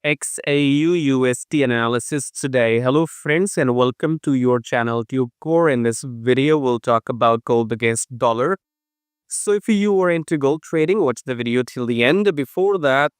XAUUSD analysis today. Hello friends and welcome to your channel TubeCore. In this video, we'll talk about gold against dollar. So if you are into gold trading, watch the video till the end. Before that,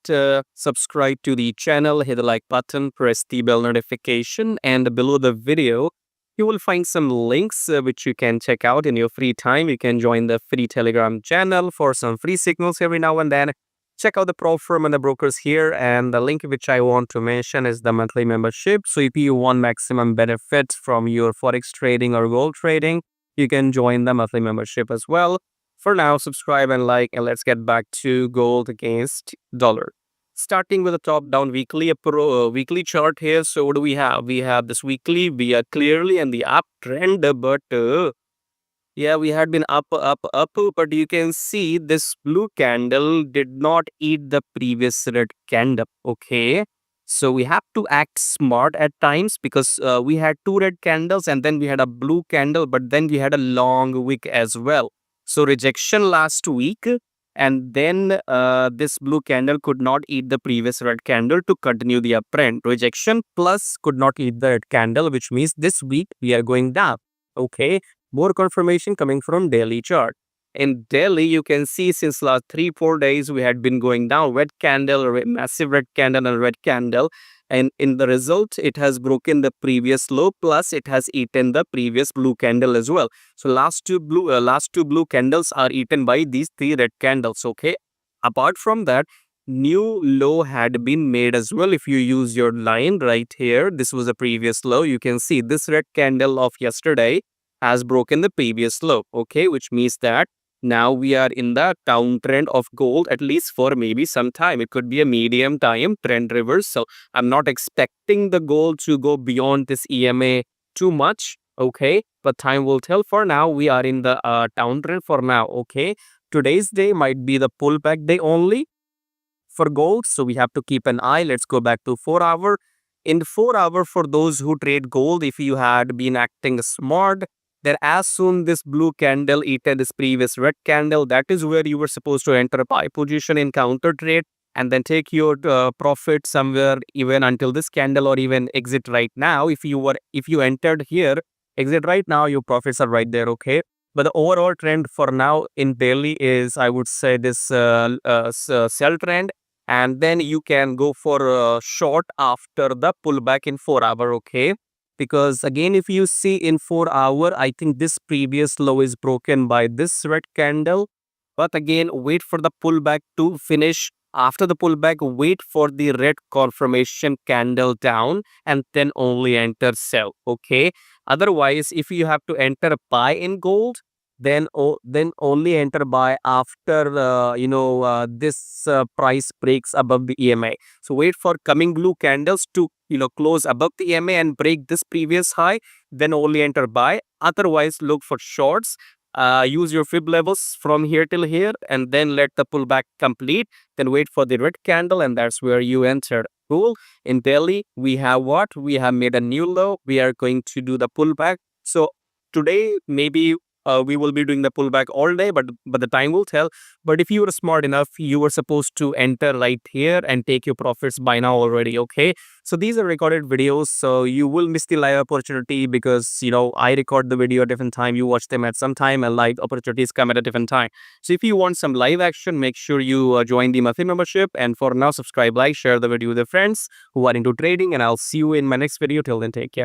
subscribe to the channel, hit the like button, press the bell notification, and below the video, you will find some links which you can check out in your free time. You can join the free Telegram channel for some free signals every now and then. Check out the prop firm and the brokers here, and the link which I want to mention is the monthly membership. So if you want maximum benefits from your Forex trading or gold trading, you can join the monthly membership as well. For now, subscribe and like, and let's get back to gold against dollar. Starting with the top-down weekly chart here. So what do we have? We have this weekly. We are clearly in the uptrend, but yeah, we had been up, but you can see this blue candle did not eat the previous red candle. Okay, so we have to act smart at times because we had two red candles and then we had a blue candle, but then we had a long wick as well. So rejection last week, and then this blue candle could not eat the previous red candle to continue the uptrend. Rejection plus could not eat the red candle, which means this week we are going down. Okay, more confirmation coming from daily chart. In daily, you can see since last 3-4 days we had been going down. Red candle, massive red candle and red candle, and in the result it has broken the previous low, plus it has eaten the previous blue candle as well. So last two blue candles are eaten by these three red candles. Okay, apart from that, new low had been made as well. If you use your line right here, this was a previous low. You can see this red candle of yesterday has broken the previous low. Okay, which means that now we are in the downtrend of gold, at least for maybe some time. It could be a medium time trend reverse. So I'm not expecting the gold to go beyond this EMA too much. Okay, but time will tell. For now, we are in the downtrend for now. Okay, today's day might be the pullback day only for gold, so we have to keep an eye. Let's go back to 4 hour. In 4 hour, for those who trade gold, if you had been acting smart, then as soon this blue candle eaten this previous red candle, that is where you were supposed to enter a buy position in counter trade and then take your profit somewhere even until this candle, or even exit right now. If you entered here, exit right now, your profits are right there. Okay, but the overall trend for now in daily is, I would say, this sell trend, and then you can go for a short after the pullback in 4 hour. Okay, because again, if you see in 4 hour, I think this previous low is broken by this red candle. But again, wait for the pullback to finish. After the pullback, wait for the red confirmation candle down and then only enter sell. Okay, otherwise, if you have to enter buy in gold, then only enter buy after this price breaks above the EMA. So wait for coming blue candles to close above the EMA and break this previous high, then only enter buy. Otherwise, look for shorts. Use your fib levels from here till here, and then let the pullback complete. Then wait for the red candle, and that's where you entered. Cool. In daily, we have what? We have made a new low. We are going to do the pullback. So today, maybe we will be doing the pullback all day, but the time will tell. But if you were smart enough, you were supposed to enter right here and take your profits by now already. Okay, so these are recorded videos, so you will miss the live opportunity because I record the video at a different time, you watch them at some time, and live opportunities come at a different time. So if you want some live action, make sure you join the monthly membership. And for now, subscribe, like, share the video with your friends who are into trading, and I'll see you in my next video. Till then, take care.